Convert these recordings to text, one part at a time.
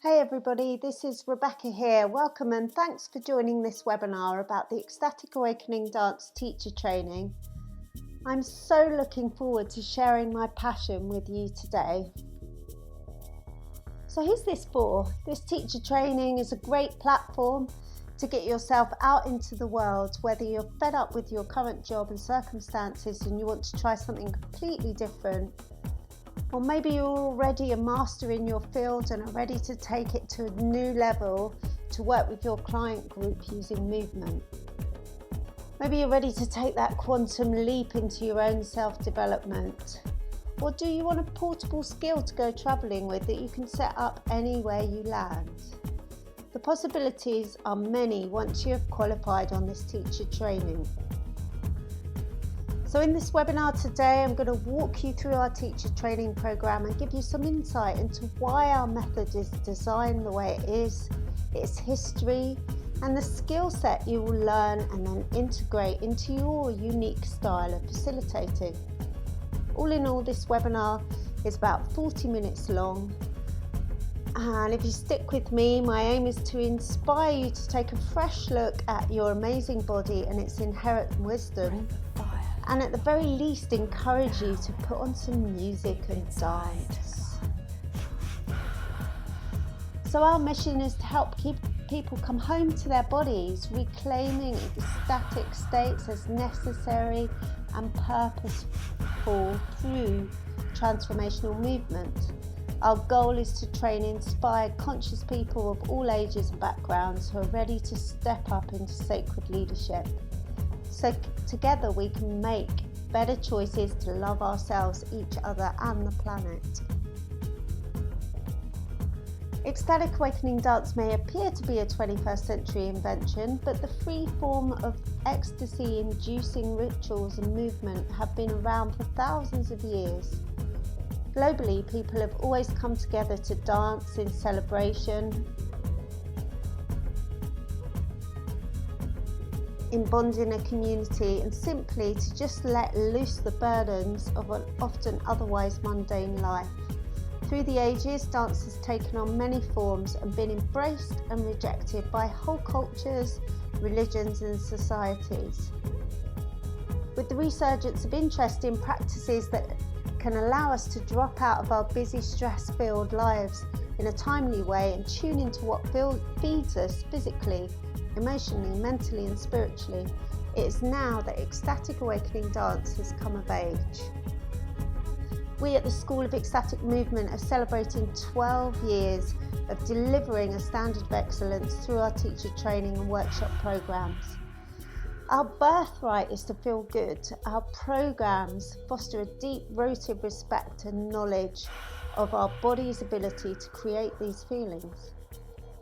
Hey everybody, this is Rebecca here. Welcome and thanks for joining this webinar about the Ecstatic Awakening Dance Teacher Training. I'm so looking forward to sharing my passion with you today. So who's this for? This teacher training is a great platform to get yourself out into the world, whether you're fed up with your current job and circumstances and you want to try something completely different. Or maybe you're already a master in your field and are ready to take it to a new level to work with your client group using movement. Maybe you're ready to take that quantum leap into your own self-development. Or do you want a portable skill to go travelling with that you can set up anywhere you land? The possibilities are many once you have qualified on this teacher training. So in this webinar today, I'm going to walk you through our teacher training program and give you some insight into why our method is designed the way it is, its history, and the skill set you will learn and then integrate into your unique style of facilitating. All in all, this webinar is about 40 minutes long. And if you stick with me, my aim is to inspire you to take a fresh look at your amazing body and its inherent wisdom. And at the very least, encourage you to put on some music and dance. So our mission is to help keep people come home to their bodies, reclaiming ecstatic states as necessary and purposeful through transformational movement. Our goal is to train inspired, conscious people of all ages and backgrounds who are ready to step up into sacred leadership. So together we can make better choices to love ourselves, each other and the planet. Ecstatic Awakening Dance may appear to be a 21st century invention, but the free form of ecstasy-inducing rituals and movement have been around for thousands of years. Globally, people have always come together to dance in celebration, in bonding a community, and simply to just let loose the burdens of an often otherwise mundane life. Through the ages, dance has taken on many forms and been embraced and rejected by whole cultures, religions and societies. With the resurgence of interest in practices that can allow us to drop out of our busy, stress-filled lives in a timely way and tune into what feeds us physically, emotionally, mentally and spiritually, it is now that Ecstatic Awakening Dance has come of age. We at the School of Ecstatic Movement are celebrating 12 years of delivering a standard of excellence through our teacher training and workshop programs. Our birthright is to feel good. Our programs foster a deep-rooted respect and knowledge of our body's ability to create these feelings.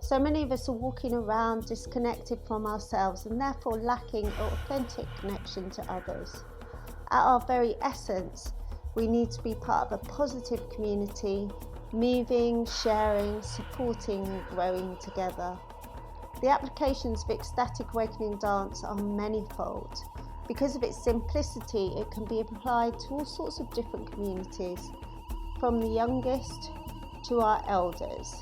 So many of us are walking around disconnected from ourselves and therefore lacking authentic connection to others. At our very essence, we need to be part of a positive community, moving, sharing, supporting and growing together. The applications of Ecstatic Awakening Dance are manifold. Because of its simplicity, it can be applied to all sorts of different communities, from the youngest to our elders.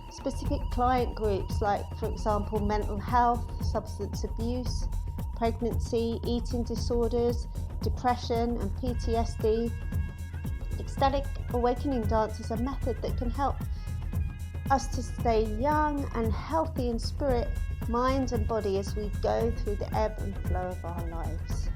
Specific client groups like, for example, mental health, substance abuse, pregnancy, eating disorders, depression and PTSD. Ecstatic Awakening Dance is a method that can help us to stay young and healthy in spirit, mind and body as we go through the ebb and flow of our lives.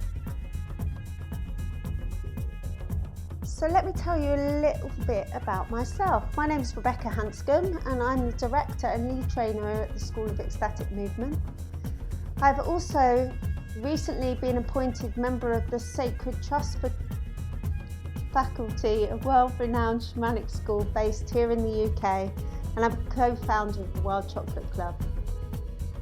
So let me tell you a little bit about myself. My name is Rebecca Hanscombe and I'm the Director and Lead Trainer at the School of Ecstatic Movement. I've also recently been appointed member of the Sacred Trust for faculty, a world-renowned shamanic school based here in the UK, and I'm a co-founder of the Wild Chocolate Club.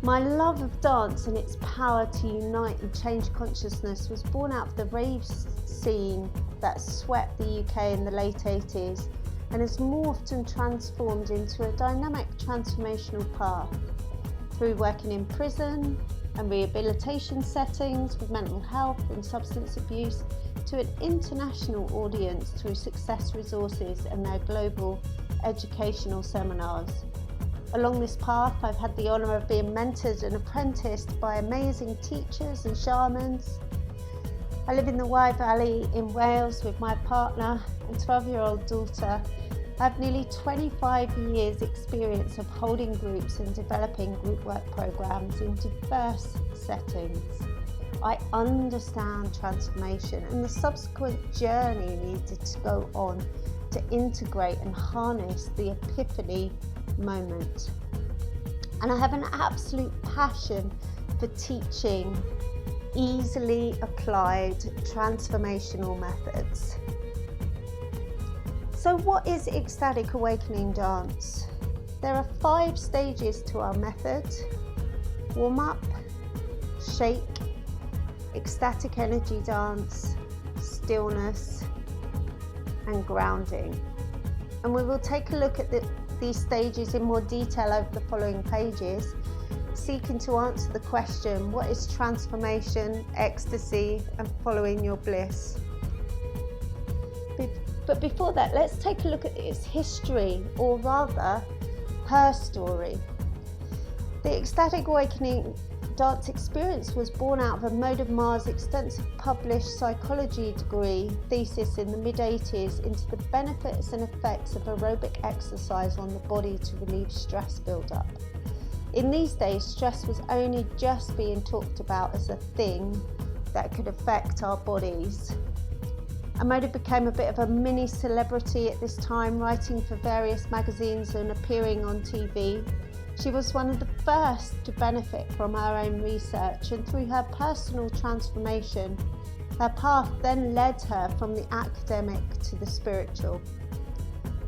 My love of dance and its power to unite and change consciousness was born out of the rave scene that swept the UK in the late 80s and has morphed and transformed into a dynamic transformational path through working in prison and rehabilitation settings with mental health and substance abuse to an international audience through Success Resources and their global educational seminars. Along this path, I've had the honour of being mentored and apprenticed by amazing teachers and shamans. I live in the Wye Valley in Wales with my partner and 12-year-old daughter. I have nearly 25 years experience of holding groups and developing group work programs in diverse settings. I understand transformation and the subsequent journey needed to go on to integrate and harness the epiphany moment. And I have an absolute passion for teaching easily applied transformational methods. So what is ecstatic awakening dance? There are 5 stages to our method: warm up, shake, ecstatic energy dance, stillness, and grounding. And we will take a look at these stages in more detail over the following pages, seeking to answer the question, what is transformation, ecstasy, and following your bliss? But before that, let's take a look at its history, or rather, her story. The ecstatic awakening dance experience was born out of a Mode of Mars extensive published psychology degree thesis in the mid-80s into the benefits and effects of aerobic exercise on the body to relieve stress build-up. In these days, stress was only just being talked about as a thing that could affect our bodies. Amoda became a bit of a mini celebrity at this time, writing for various magazines and appearing on TV. She was one of the first to benefit from her own research, and through her personal transformation, her path then led her from the academic to the spiritual.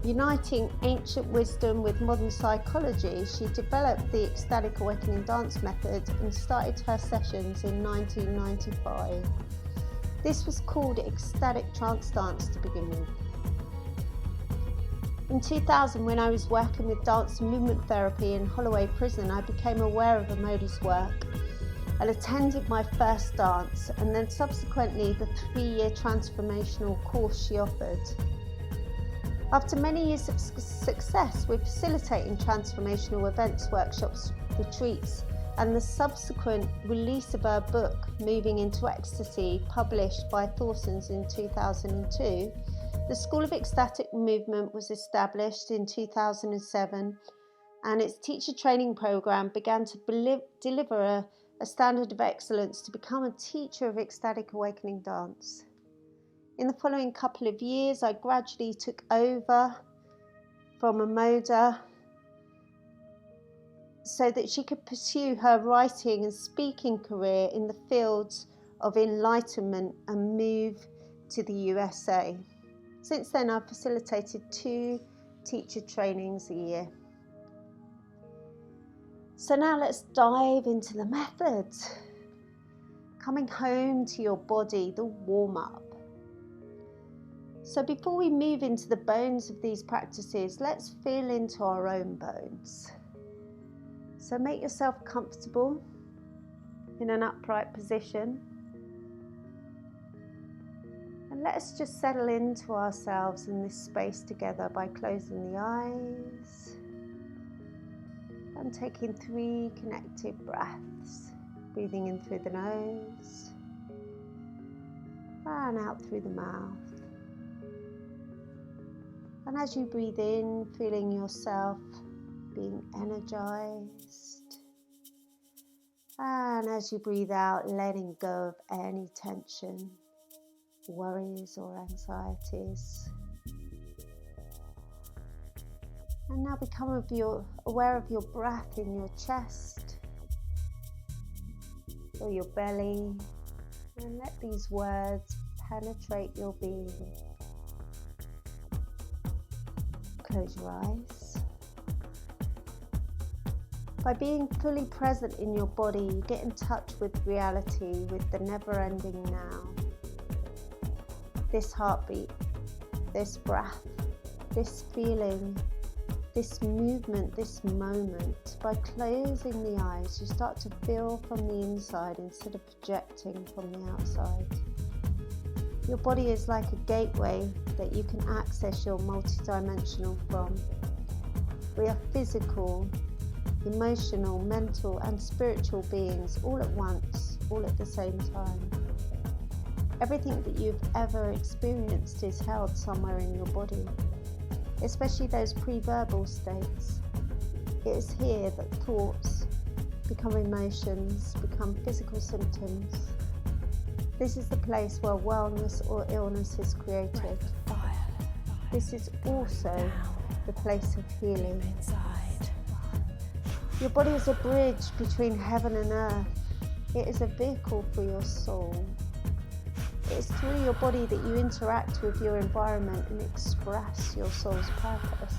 Uniting ancient wisdom with modern psychology, she developed the ecstatic awakening dance method and started her sessions in 1995. This was called ecstatic trance dance to begin with. In 2000, when I was working with dance and movement therapy in Holloway Prison, I became aware of Amoda's work and attended my first dance, and then subsequently the 3-year transformational course she offered. After many years of success with facilitating transformational events, workshops, retreats, and the subsequent release of her book, Moving into Ecstasy, published by Thorsons in 2002, the School of Ecstatic Movement was established in 2007, and its teacher training program began to deliver a standard of excellence to become a teacher of ecstatic awakening dance. In the following couple of years, I gradually took over from Amoda so that she could pursue her writing and speaking career in the fields of enlightenment and move to the USA. Since then, I've facilitated 2 teacher trainings a year. So now let's dive into the method. Coming home to your body, the warm-up. So before we move into the bones of these practices, let's feel into our own bones. So make yourself comfortable in an upright position. And let's just settle into ourselves in this space together by closing the eyes and taking 3 connected breaths. Breathing in through the nose and out through the mouth. And as you breathe in, feeling yourself being energized. And as you breathe out, letting go of any tension, worries or anxieties. And now become aware of your breath in your chest or your belly, and let these words penetrate your being. Close your eyes. By being fully present in your body, you get in touch with reality, with the never-ending now. This heartbeat, this breath, this feeling, this movement, this moment. By closing the eyes, you start to feel from the inside instead of projecting from the outside. Your body is like a gateway that you can access your multidimensional from. We are physical, emotional, mental and spiritual beings all at once, all at the same time. Everything that you've ever experienced is held somewhere in your body, especially those pre-verbal states. It is here that thoughts become emotions, become physical symptoms. This is the place where wellness or illness is created. This is also the place of healing. Your body is a bridge between heaven and earth. It is a vehicle for your soul. It is through your body that you interact with your environment and express your soul's purpose.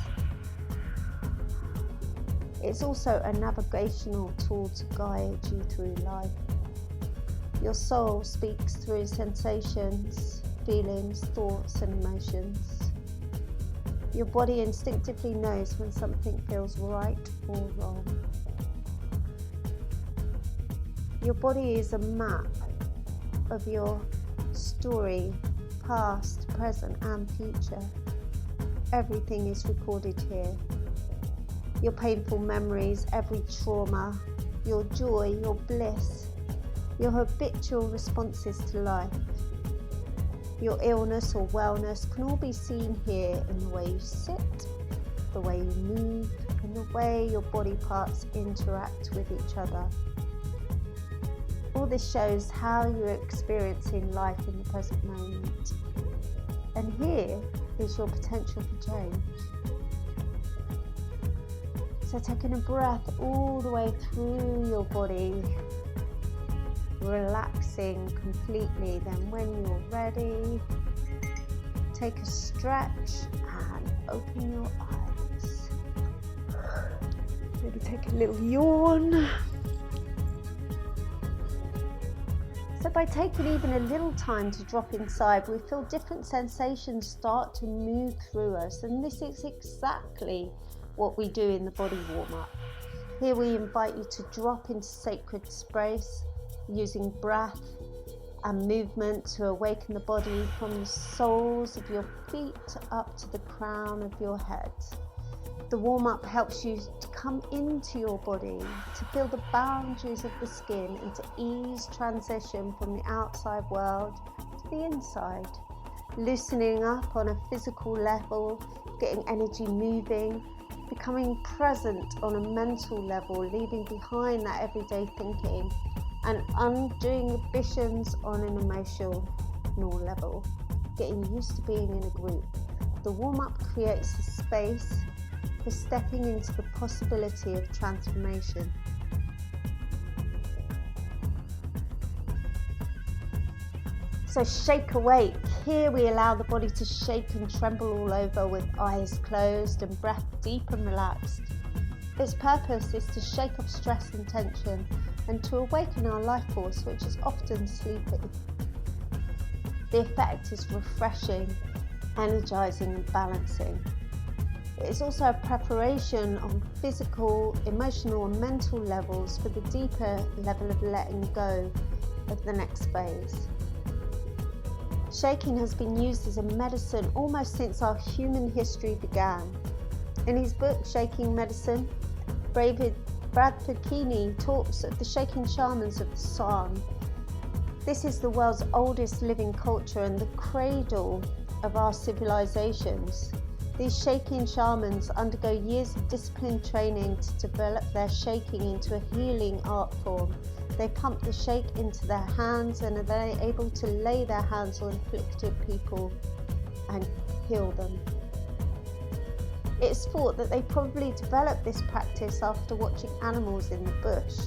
It's also a navigational tool to guide you through life. Your soul speaks through sensations, feelings, thoughts and emotions. Your body instinctively knows when something feels right or wrong. Your body is a map of your story, past, present and future. Everything is recorded here. Your painful memories, every trauma, your joy, your bliss, your habitual responses to life, your illness or wellness can all be seen here in the way you sit, the way you move, and the way your body parts interact with each other. All this shows how you're experiencing life in the present moment. And here is your potential for change. So taking a breath all the way through your body, relaxing completely. Then when you're ready, take a stretch and open your eyes. Maybe take a little yawn. So by taking even a little time to drop inside, we feel different sensations start to move through us, and this is exactly what we do in the body warm-up. Here we invite you to drop into sacred space using breath and movement to awaken the body from the soles of your feet up to the crown of your head. The warm-up helps you to come into your body, to feel the boundaries of the skin and to ease transition from the outside world to the inside. Loosening up on a physical level, getting energy moving, becoming present on a mental level, leaving behind that everyday thinking, and undoing ambitions on an emotional level, getting used to being in a group. The warm-up creates a space for stepping into the possibility of transformation. So shake awake. Here we allow the body to shake and tremble all over with eyes closed and breath deep and relaxed. Its purpose is to shake off stress and tension and to awaken our life force, which is often sleepy. The effect is refreshing, energizing and balancing. It is also a preparation on physical, emotional and mental levels for the deeper level of letting go of the next phase. Shaking has been used as a medicine almost since our human history began. In his book, Shaking Medicine, Bradford Keeney talks of the shaking shamans of the San. This is the world's oldest living culture and the cradle of our civilizations. These shaking shamans undergo years of disciplined training to develop their shaking into a healing art form. They pump the shake into their hands and are then able to lay their hands on afflicted people and heal them. It's thought that they probably developed this practice after watching animals in the bush.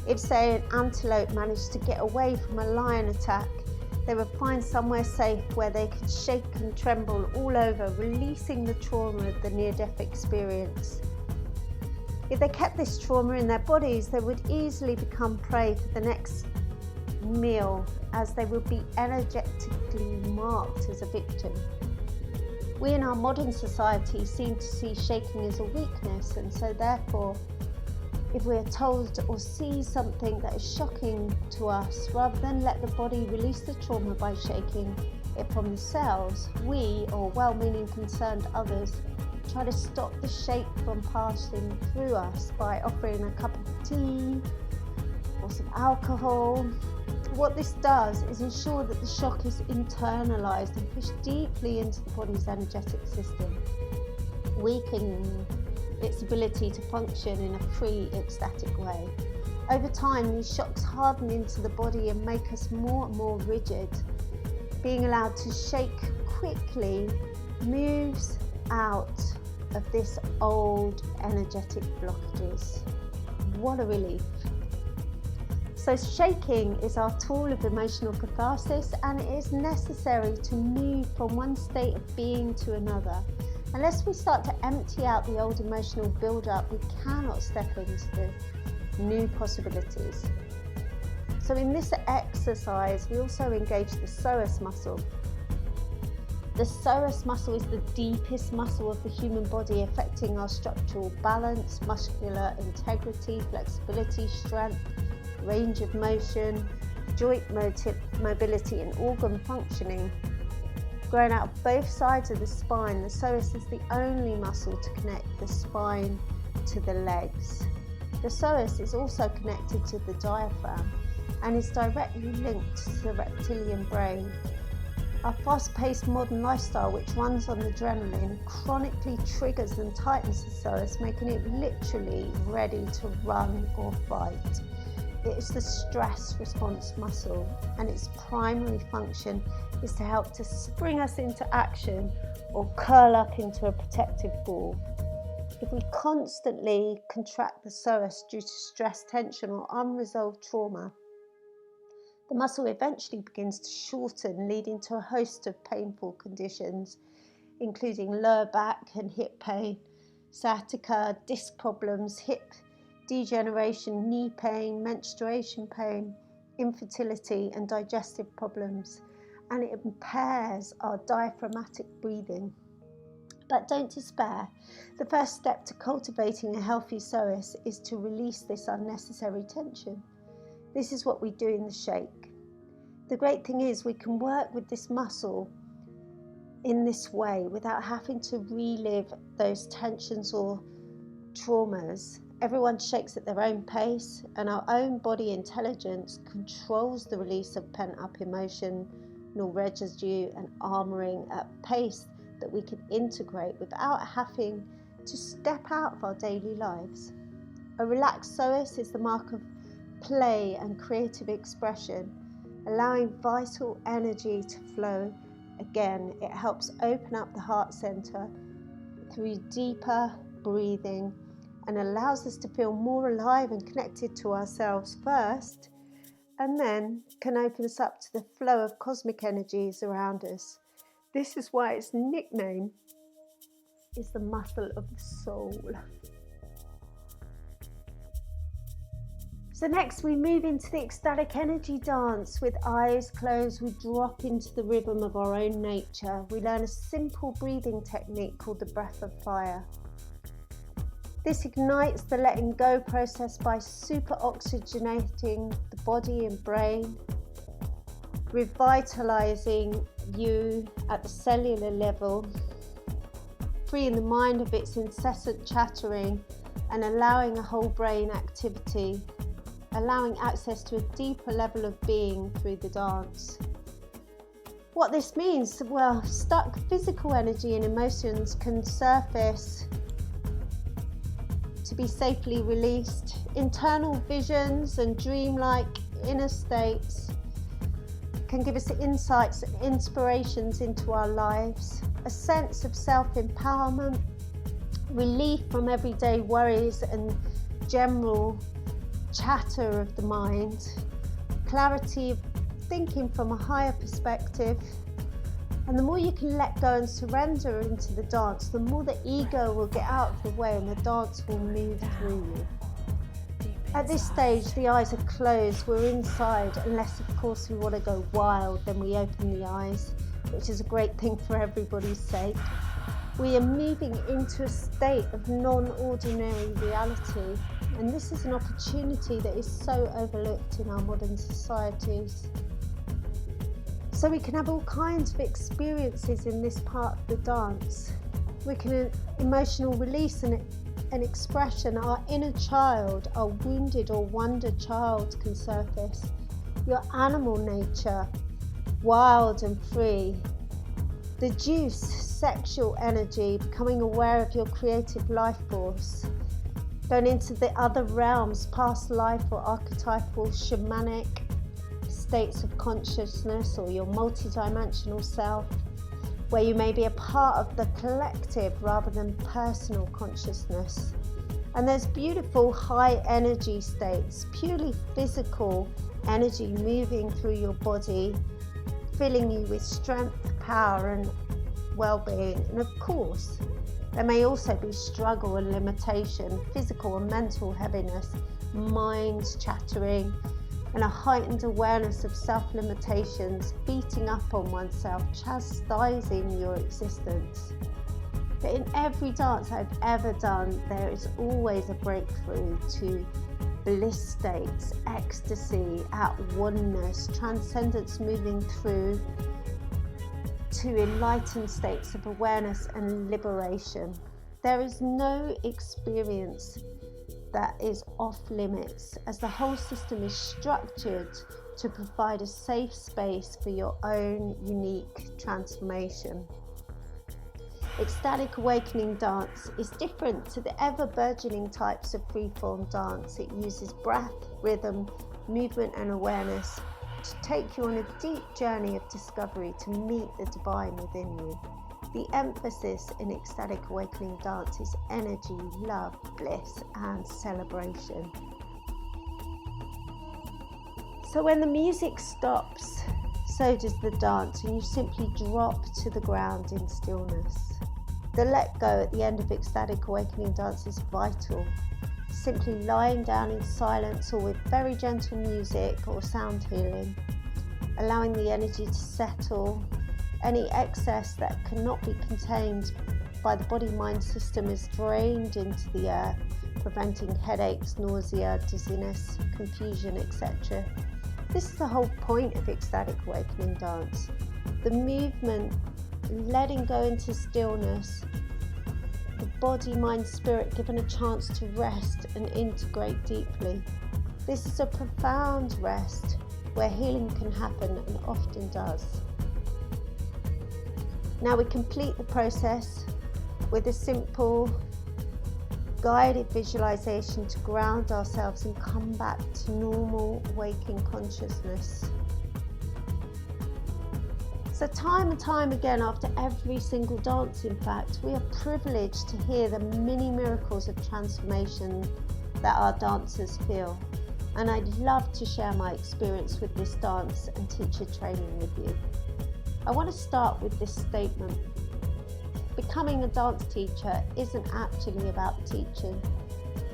If, say, an antelope managed to get away from a lion attack, they would find somewhere safe where they could shake and tremble all over, releasing the trauma of the near-death experience. If they kept this trauma in their bodies, they would easily become prey for the next meal, as they would be energetically marked as a victim. We in our modern society seem to see shaking as a weakness, and so therefore, if we are told or see something that is shocking to us, rather than let the body release the trauma by shaking it from themselves, we, or well-meaning concerned others, try to stop the shake from passing through us by offering a cup of tea or some alcohol. What this does is ensure that the shock is internalized and pushed deeply into the body's energetic system, weakening its ability to function in a free, ecstatic way. Over time, these shocks harden into the body and make us more and more rigid. Being allowed to shake quickly moves out of this old energetic blockages. What a relief. So shaking is our tool of emotional catharsis, and it is necessary to move from one state of being to another. Unless we start to empty out the old emotional build-up, we cannot step into the new possibilities. So in this exercise, we also engage the psoas muscle. The psoas muscle is the deepest muscle of the human body, affecting our structural balance, muscular integrity, flexibility, strength, range of motion, joint mobility and organ functioning. Growing out of both sides of the spine, the psoas is the only muscle to connect the spine to the legs. The psoas is also connected to the diaphragm and is directly linked to the reptilian brain. Our fast-paced modern lifestyle, which runs on adrenaline, chronically triggers and tightens the psoas, making it literally ready to run or fight. It is the stress response muscle, and its primary function is to help to spring us into action or curl up into a protective ball. If we constantly contract the psoas due to stress, tension or unresolved trauma, the muscle eventually begins to shorten, leading to a host of painful conditions, including lower back and hip pain, sciatica, disc problems, hip degeneration, knee pain, menstruation pain, infertility and digestive problems, and it impairs our diaphragmatic breathing. But don't despair. The first step to cultivating a healthy psoas is to release this unnecessary tension. This is what we do in the shake. The great thing is we can work with this muscle in this way without having to relive those tensions or traumas. Everyone shakes at their own pace, and our own body intelligence controls the release of pent-up emotion, residue and armouring at a pace that we can integrate without having to step out of our daily lives. A relaxed psoas is the mark of play and creative expression, allowing vital energy to flow. Again, it helps open up the heart center through deeper breathing and allows us to feel more alive and connected to ourselves first, and then can open us up to the flow of cosmic energies around us. This is why its nickname is the muscle of the soul. So next we move into the ecstatic energy dance. With eyes closed, we drop into the rhythm of our own nature. We learn a simple breathing technique called the breath of fire. This ignites the letting go process by super oxygenating the body and brain, revitalizing you at the cellular level, freeing the mind of its incessant chattering and allowing a whole brain activity, allowing access to a deeper level of being through the dance. What this means, well, stuck physical energy and emotions can surface to be safely released. Internal visions and dreamlike inner states can give us insights and inspirations into our lives, a sense of self-empowerment, relief from everyday worries and general chatter of the mind, clarity of thinking from a higher perspective. And the more you can let go and surrender into the dance, the more the ego will get out of the way and the dance will move through you. At this stage, the eyes are closed, we're inside, unless of course we want to go wild, then we open the eyes, which is a great thing for everybody's sake. We are moving into a state of non-ordinary reality, and this is an opportunity that is so overlooked in our modern societies. So we can have all kinds of experiences in this part of the dance. We can emotional release and expression. Our inner child, our wounded or wondered child can surface. Your animal nature, wild and free. The juice, sexual energy, becoming aware of your creative life force. Going into the other realms, past life or archetypal shamanic states of consciousness, or your multidimensional self, where you may be a part of the collective rather than personal consciousness. And there's beautiful high energy states, purely physical energy moving through your body, filling you with strength, power and well-being. And of course, there may also be struggle and limitation, physical and mental heaviness, minds chattering, and a heightened awareness of self-limitations, beating up on oneself, chastising your existence. But in every dance I've ever done, there is always a breakthrough to bliss states, ecstasy, at oneness, transcendence, moving through to enlightened states of awareness and liberation. There is no experience that is off limits, as the whole system is structured to provide a safe space for your own unique transformation. Ecstatic awakening dance is different to the ever-burgeoning types of freeform dance. It uses breath, rhythm, movement and awareness to take you on a deep journey of discovery to meet the divine within you. The emphasis in ecstatic awakening dance is energy, love, bliss and celebration. So when the music stops, so does the dance, and you simply drop to the ground in stillness. The let go at the end of ecstatic awakening dance is vital. Simply lying down in silence or with very gentle music or sound healing, allowing the energy to settle. Any excess that cannot be contained by the body-mind system is drained into the earth, preventing headaches, nausea, dizziness, confusion, etc. This is the whole point of ecstatic awakening dance. The movement, letting go into stillness, the body, mind, spirit given a chance to rest and integrate deeply. This is a profound rest where healing can happen and often does. Now we complete the process with a simple guided visualization to ground ourselves and come back to normal waking consciousness. So time and time again, after every single dance, in fact, we are privileged to hear the many miracles of transformation that our dancers feel. And I'd love to share my experience with this dance and teacher training with you. I want to start with this statement. Becoming a dance teacher isn't actually about teaching.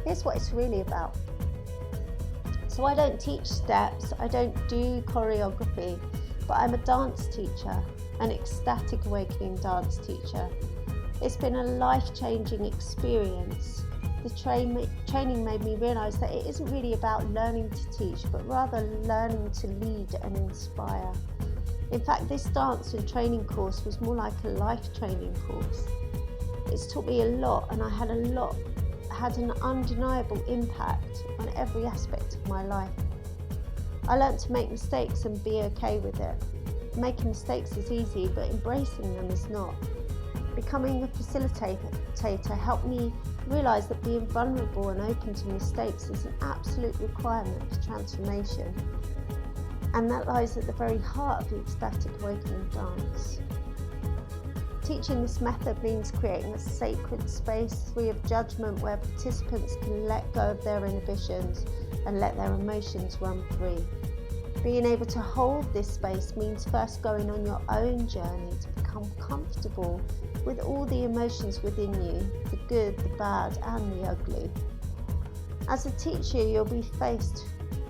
Here's what it's really about. So I don't teach steps, I don't do choreography, but I'm a dance teacher, an ecstatic awakening dance teacher. It's been a life-changing experience. The training made me realise that it isn't really about learning to teach, but rather learning to lead and inspire. In fact, this dance and training course was more like a life training course. It's taught me a lot, and I had an undeniable impact on every aspect of my life. I learned to make mistakes and be okay with it. Making mistakes is easy, but embracing them is not. Becoming a facilitator helped me realise that being vulnerable and open to mistakes is an absolute requirement for transformation. And that lies at the very heart of the ecstatic awakening dance. Teaching this method means creating a sacred space free of judgment where participants can let go of their inhibitions and let their emotions run free. Being able to hold this space means first going on your own journey to become comfortable with all the emotions within you, the good, the bad and the ugly. As a teacher, you'll be faced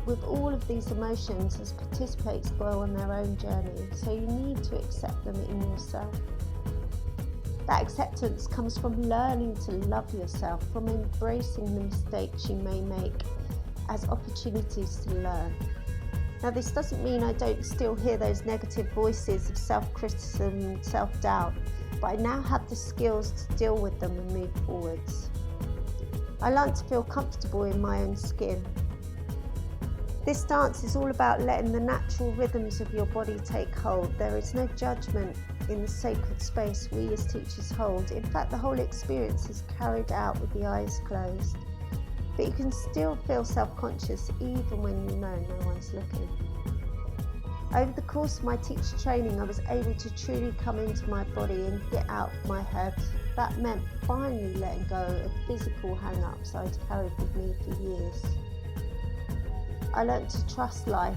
with all of these emotions as participants go on their own journey, so you need to accept them in yourself. That acceptance comes from learning to love yourself, from embracing the mistakes you may make as opportunities to learn. Now, this doesn't mean I don't still hear those negative voices of self-criticism and self-doubt, but I now have the skills to deal with them and move forwards. I learned to feel comfortable in my own skin. This dance is all about letting the natural rhythms of your body take hold. There is no judgment in the sacred space we as teachers hold. In fact, the whole experience is carried out with the eyes closed. But you can still feel self-conscious even when you know no one's looking. Over the course of my teacher training, I was able to truly come into my body and get out of my head. That meant finally letting go of physical hang-ups I'd carried with me for years. I learned to trust life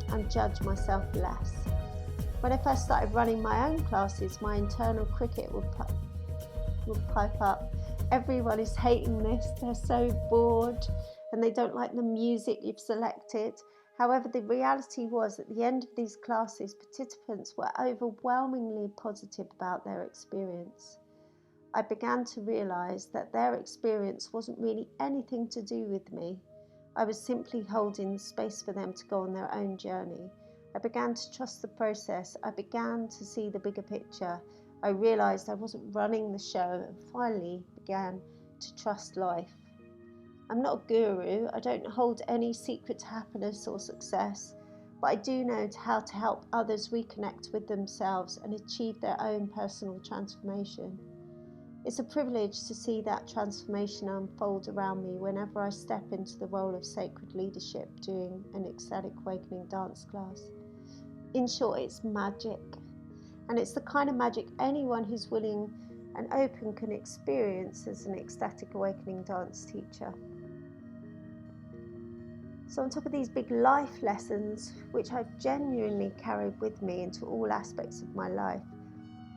and judge myself less. When I first started running my own classes, my internal cricket would pipe up. Everyone is hating this, they're so bored and they don't like the music you've selected. However, the reality was at the end of these classes, participants were overwhelmingly positive about their experience. I began to realise that their experience wasn't really anything to do with me. I was simply holding the space for them to go on their own journey. I began to trust the process. I began to see the bigger picture. I realised I wasn't running the show and finally began to trust life. I'm not a guru. I don't hold any secret to happiness or success, but I do know how to help others reconnect with themselves and achieve their own personal transformation. It's a privilege to see that transformation unfold around me whenever I step into the role of sacred leadership during an ecstatic awakening dance class. In short, it's magic. And it's the kind of magic anyone who's willing and open can experience as an ecstatic awakening dance teacher. So on top of these big life lessons, which I've genuinely carried with me into all aspects of my life,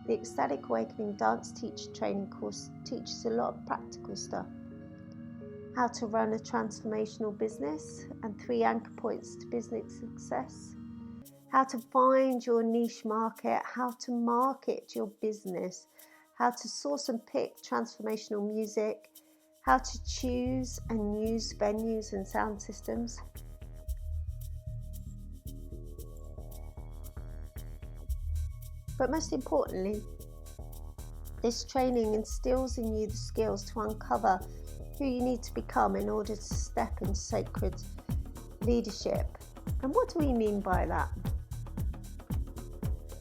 the Ecstatic Awakening Dance Teacher Training course teaches a lot of practical stuff. How to run a transformational business and 3 anchor points to business success. How to find your niche market, how to market your business, how to source and pick transformational music, how to choose and use venues and sound systems. But most importantly, this training instills in you the skills to uncover who you need to become in order to step into sacred leadership. And what do we mean by that?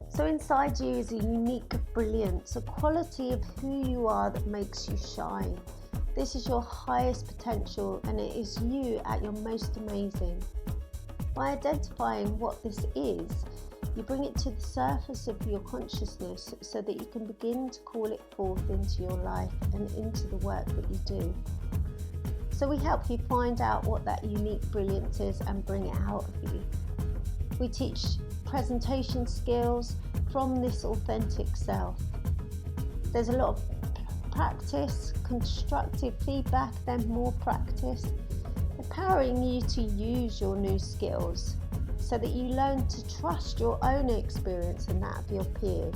So inside you is a unique brilliance, a quality of who you are that makes you shine. This is your highest potential and it is you at your most amazing. By identifying what this is, you bring it to the surface of your consciousness so that you can begin to call it forth into your life and into the work that you do. So we help you find out what that unique brilliance is and bring it out of you. We teach presentation skills from this authentic self. There's a lot of practice, constructive feedback, then more practice, empowering you to use your new skills so that you learn to trust your own experience and that of your peers.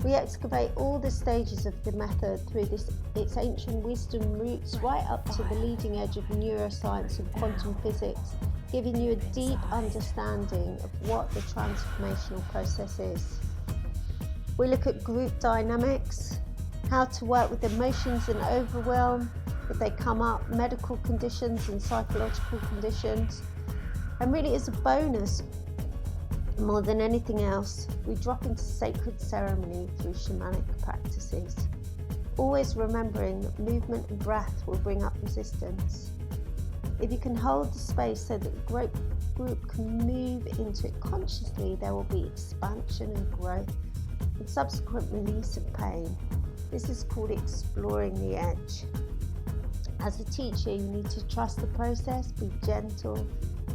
We excavate all the stages of the method through its ancient wisdom roots right up to the leading edge of neuroscience and quantum physics, giving you a deep understanding of what the transformational process is. We look at group dynamics, how to work with emotions and overwhelm if they come up, medical conditions and psychological conditions. And really as a bonus, more than anything else, we drop into sacred ceremony through shamanic practices. Always remembering that movement and breath will bring up resistance. If you can hold the space so that the group can move into it consciously, there will be expansion and growth and subsequent release of pain. This is called exploring the edge. As a teacher, you need to trust the process, be gentle,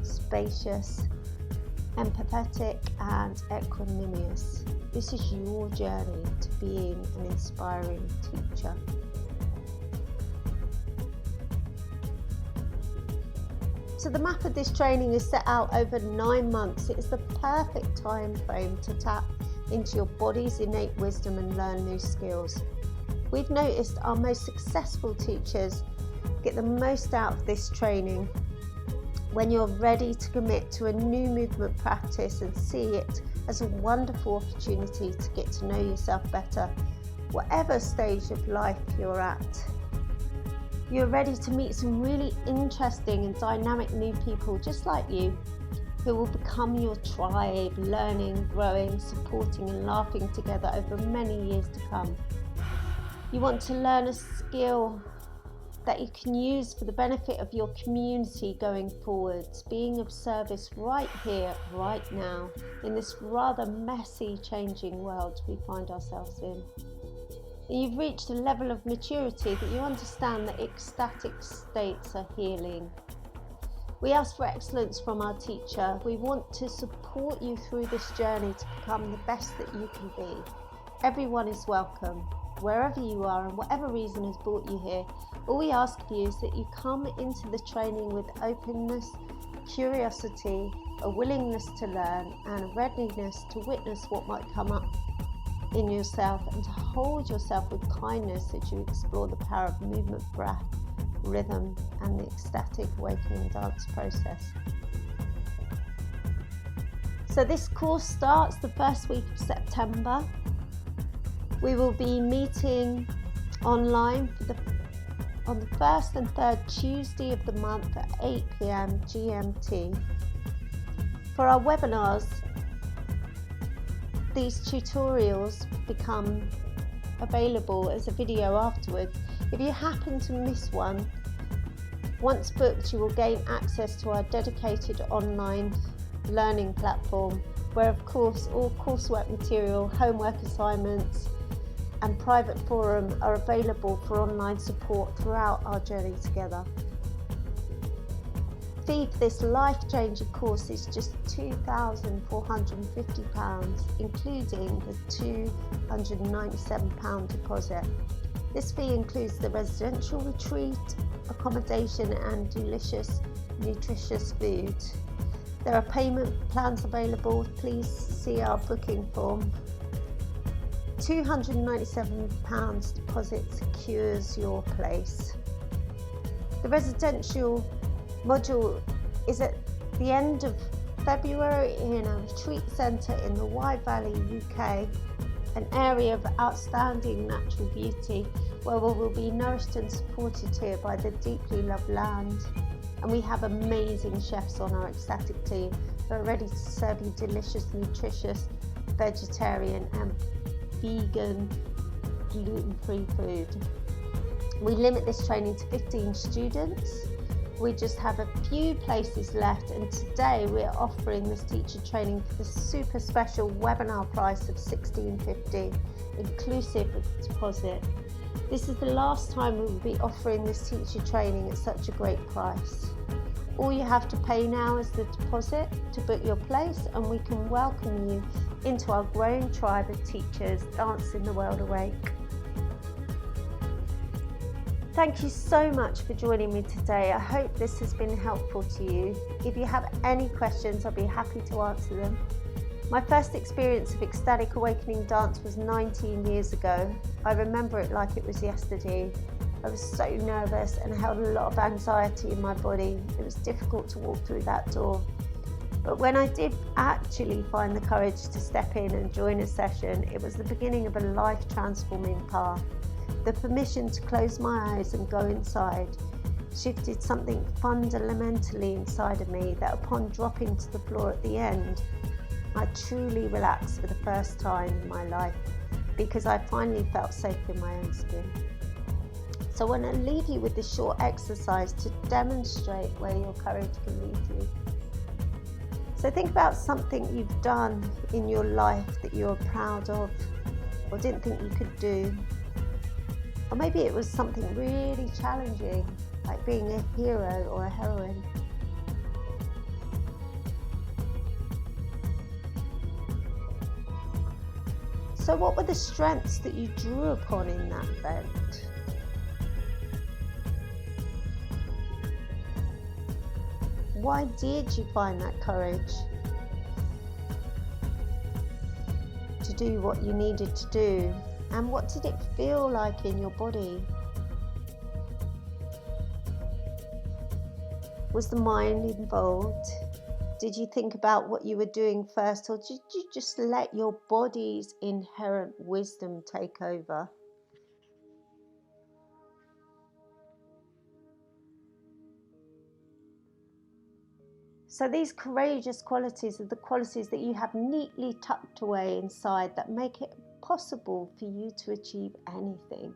spacious, empathetic and equanimous. This is your journey to being an inspiring teacher. So the map of this training is set out over 9 months. It is the perfect time frame to tap into your body's innate wisdom and learn new skills. We've noticed our most successful teachers get the most out of this training when you're ready to commit to a new movement practice and see it as a wonderful opportunity to get to know yourself better, whatever stage of life you're at. You're ready to meet some really interesting and dynamic new people just like you, who will become your tribe, learning, growing, supporting and laughing together over many years to come. You want to learn a skill that you can use for the benefit of your community going forwards, being of service right here, right now, in this rather messy, changing world we find ourselves in. And you've reached a level of maturity that you understand that ecstatic states are healing. We ask for excellence from our teacher. We want to support you through this journey to become the best that you can be. Everyone is welcome, wherever you are and whatever reason has brought you here. All we ask of you is that you come into the training with openness, curiosity, a willingness to learn and a readiness to witness what might come up in yourself, and to hold yourself with kindness as you explore the power of movement, breath, rhythm and the ecstatic awakening dance process. So this course starts the first week of September. We will be meeting online on the first and third Tuesday of the month at 8 p.m. GMT. For our webinars, these tutorials become available as a video afterwards. If you happen to miss one, once booked, you will gain access to our dedicated online learning platform, where of course all coursework material, homework assignments and private forum are available for online support throughout our journey together. Fee for this life-changing course is just £2,450, including the £297 deposit. This fee includes the residential retreat, accommodation and delicious, nutritious food. There are payment plans available. Please see our booking form. £297 deposit secures your place. The residential module is at the end of February in a retreat centre in the Wye Valley, UK, an area of outstanding natural beauty where we will be nourished and supported here by the deeply loved land. And we have amazing chefs on our Ecstatic team who are ready to serve you delicious, nutritious, vegetarian and vegan, gluten-free food. We limit this training to 15 students. We just have a few places left, and today we're offering this teacher training for the super special webinar price of $16.50, inclusive of deposit. This is the last time we will be offering this teacher training at such a great price. All you have to pay now is the deposit to book your place, and we can welcome you into our growing tribe of teachers dancing the world awake. Thank you so much for joining me today. I hope this has been helpful to you. If you have any questions, I'll be happy to answer them. My first experience of ecstatic awakening dance was 19 years ago. I remember it like it was yesterday. I was so nervous and held a lot of anxiety in my body. It was difficult to walk through that door. But when I did actually find the courage to step in and join a session, it was the beginning of a life-transforming path. The permission to close my eyes and go inside shifted something fundamentally inside of me that upon dropping to the floor at the end, I truly relaxed for the first time in my life because I finally felt safe in my own skin. So I want to leave you with this short exercise to demonstrate where your courage can lead you. So think about something you've done in your life that you're proud of or didn't think you could do. Or maybe it was something really challenging, like being a hero or a heroine. So what were the strengths that you drew upon in that event? Why did you find that courage to do what you needed to do? And what did it feel like in your body? Was the mind involved? Did you think about what you were doing first, or did you just let your body's inherent wisdom take over? So these courageous qualities are the qualities that you have neatly tucked away inside that make it possible for you to achieve anything.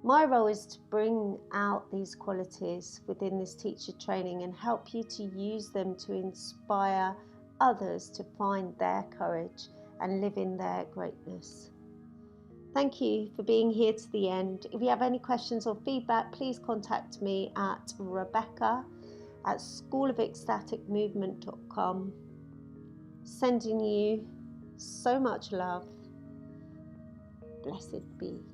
My role is to bring out these qualities within this teacher training and help you to use them to inspire others to find their courage and live in their greatness. Thank you for being here to the end. If you have any questions or feedback, please contact me at rebecca@schoolofecstaticmovement.com. Sending you so much love. Blessed be.